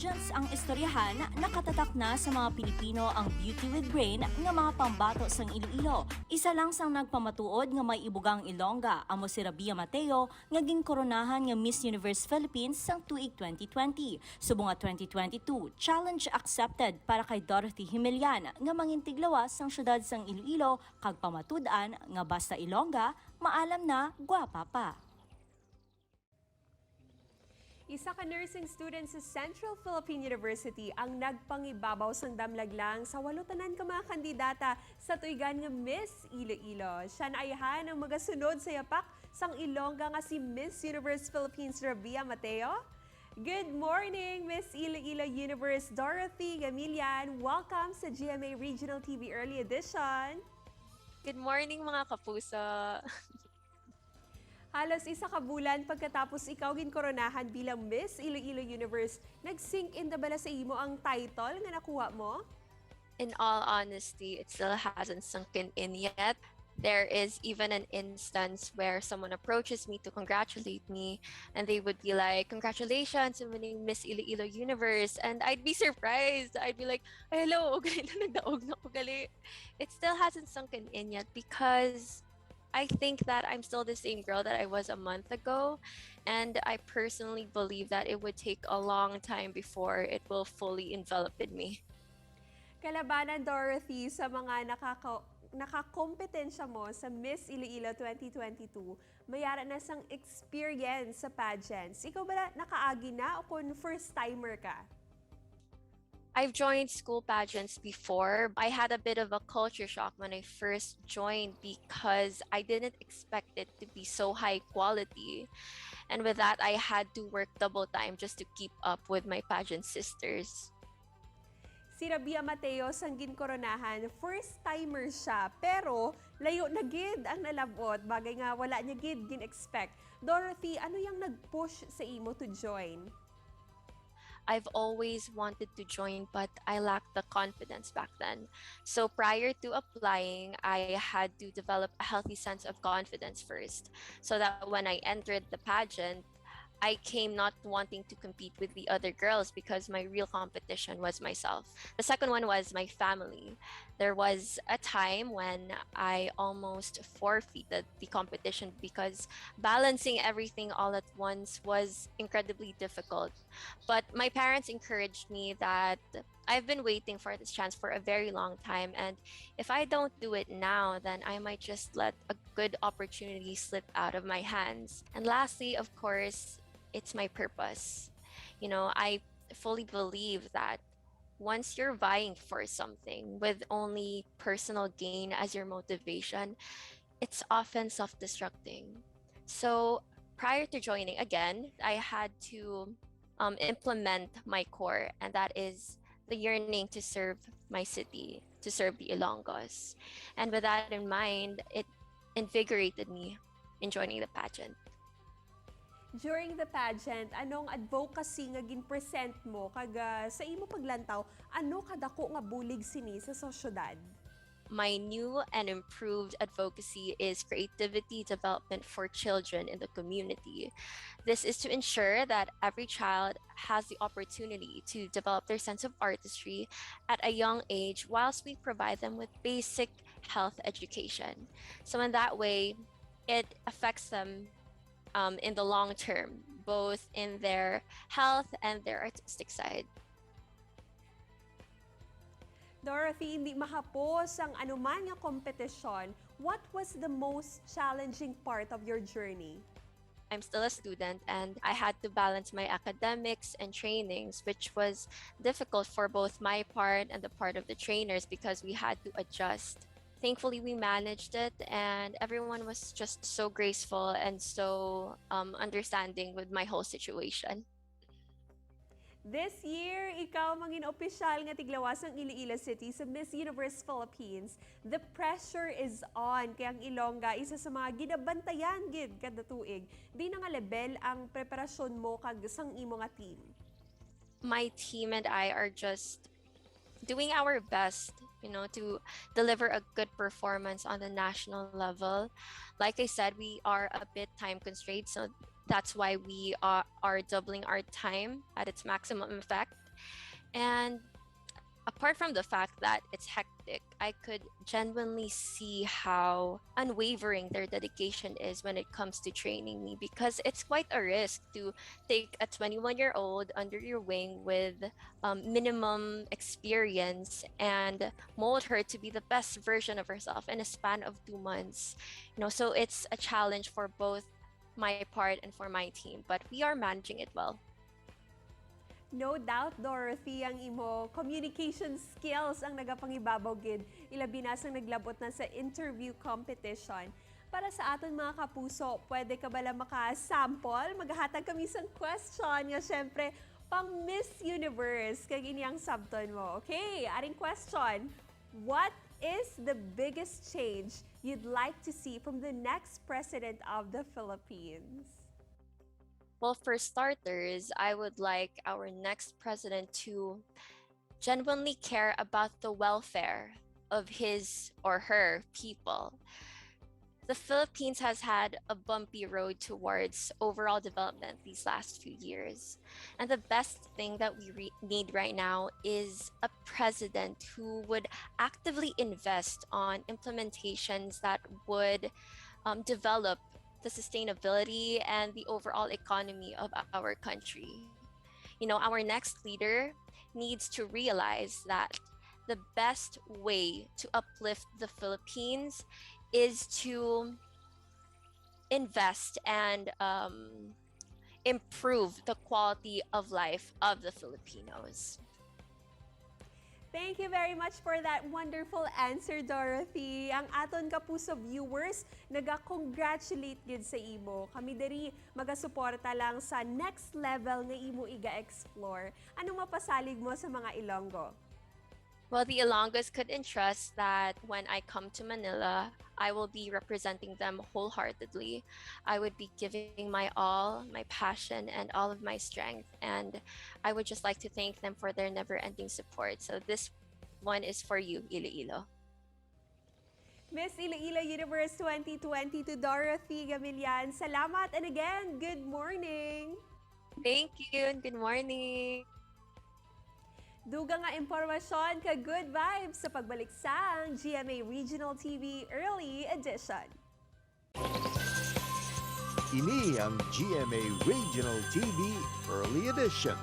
pageants ang istoryahan, nakatatak na sa mga Pilipino ang beauty with brain nga mga pambato sang Iloilo. Isa lang sang nagpamatuod nga may ibugang Ilongga, amo si Rabia Mateo nga ginkoronahan nga Miss Universe Philippines sang tuig 2020. Subong nga 2022, challenge accepted para kay Dorothy Gemillan nga mangintiglawas sang syudad sang Iloilo kag pamatud-an nga basta Ilongga, maalam na gwapa pa. Isa ka nursing student sa Central Philippine University ang nagpangibabaw sang damlaglang sa walutanan ka mga kandidata sa tuigan nga Miss Iloilo. Siya naayahan ang magasunod sa yapak sang Ilongga nga si Miss Universe Philippines Rabia Mateo. Good morning, Miss Iloilo Universe Dorothy Gemillan. Welcome sa GMA Regional TV Early Edition. Good morning mga kapuso. Halos isa ka bulan pagkatapos ikaw ginkoronahan bilang Miss Iloilo Universe, nag-sink in the bala sa imo ang title nga nakuha mo? In all honesty, it still hasn't sunk in yet. There is even an instance where someone approaches me to congratulate me and they would be like, "Congratulations on winning Miss Iloilo Universe." And I'd be surprised. I'd be like, "Hello, ugali na nagdaog na ugali." It still hasn't sunk in yet because I think that I'm still the same girl that I was a month ago, and I personally believe that it would take a long time before it will fully envelop in me. Kalabanan, Dorothy, sa mga nakakompetensya mo sa Miss Iloilo 2022, mayara na sang experience sa pageants. Ikaw ba nakaagi na o kung first-timer ka? I've joined school pageants before. I had a bit of a culture shock when I first joined because I didn't expect it to be so high quality. And with that, I had to work double time just to keep up with my pageant sisters. Si Rabia Mateo sang ginkoronahan, first-timer siya, pero layo na gid ang nalabot, bagay nga wala niya gid gin-expect. Dorothy, ano yung nag-push sa imo to join? I've always wanted to join, but I lacked the confidence back then. So prior to applying, I had to develop a healthy sense of confidence first, so that when I entered the pageant, I came not wanting to compete with the other girls because my real competition was myself. The second one was my family. There was a time when I almost forfeited the competition because balancing everything all at once was incredibly difficult. But my parents encouraged me that I've been waiting for this chance for a very long time, and if I don't do it now, then I might just let a good opportunity slip out of my hands. And lastly, of course, it's my purpose. You know, I fully believe that once you're vying for something with only personal gain as your motivation, it's often self-destructing. So prior to joining, again, I had to implement my core, and that is the yearning to serve my city, to serve the Ilonggos. And with that in mind, it invigorated me in joining the pageant. During the pageant, anong advocacy nga gin-present mo kag sa imo paglantaw, ano kadako nga bulig sini sa sosyedad? My new and improved advocacy is creativity development for children in the community. This is to ensure that every child has the opportunity to develop their sense of artistry at a young age whilst we provide them with basic health education. So in that way, it affects them in the long term, both in their health and their artistic side. Dorothy, hindi mahapos ang anuman nga kompetisyon. What was the most challenging part of your journey? I'm still a student and I had to balance my academics and trainings, which was difficult for both my part and the part of the trainers because we had to adjust. Thankfully, we managed it, and everyone was just so graceful and so understanding with my whole situation. This year, ikaw mangin opisyal nga tiglawas ng Iloilo City sa Miss Universe Philippines. The pressure is on, kaya ang Ilongga isa sa mga ginabantayan gid kada tuig. Di na nga level ang preparasyon mo kag sang imo nga team. My team and I are just doing our best, you know, to deliver a good performance on the national level. Like I said, we are a bit time constrained, so that's why we are doubling our time at its maximum effect. And apart from the fact that it's hectic, I could genuinely see how unwavering their dedication is when it comes to training me, because it's quite a risk to take a 21-year-old under your wing with minimum experience and mold her to be the best version of herself in a span of 2 months. So it's a challenge for both my part and for my team, but we are managing it well. No doubt, Dorothy, ang imo communication skills ang nagapangibabaw gid. Ilabi na sang naglabot na sa interview competition. Para sa aton mga kapuso, pwede ka bala maka-sample? Maghahatag kami sang question nga syempre pang Miss Universe. Kag ini ang sabton mo. Okay, aring question. What is the biggest change you'd like to see from the next president of the Philippines? Well, for starters, I would like our next president to genuinely care about the welfare of his or her people. The Philippines has had a bumpy road towards overall development these last few years. And the best thing that we need right now is a president who would actively invest on implementations that would develop the sustainability and the overall economy of our country. Our next leader needs to realize that the best way to uplift the Philippines is to invest and improve the quality of life of the Filipinos. Thank you very much for that wonderful answer, Dorothy. Ang aton kapuso viewers, naga-congratulate gid sa imo. Kami diri magasuporta lang sa next level nga imo iga-explore. Anong mapasalig mo sa mga Ilonggo? Well, the Ilonggas could entrust that when I come to Manila, I will be representing them wholeheartedly. I would be giving my all, my passion, and all of my strength. And I would just like to thank them for their never-ending support. So this one is for you, Iloilo. Miss Iloilo Universe 2022, Dorothy Gemillan. Salamat, and again, good morning! Thank you and good morning! Duga nga impormasyon ka good vibes sa pagbalik sa GMA Regional TV Early Edition. Ini ang GMA Regional TV Early Edition.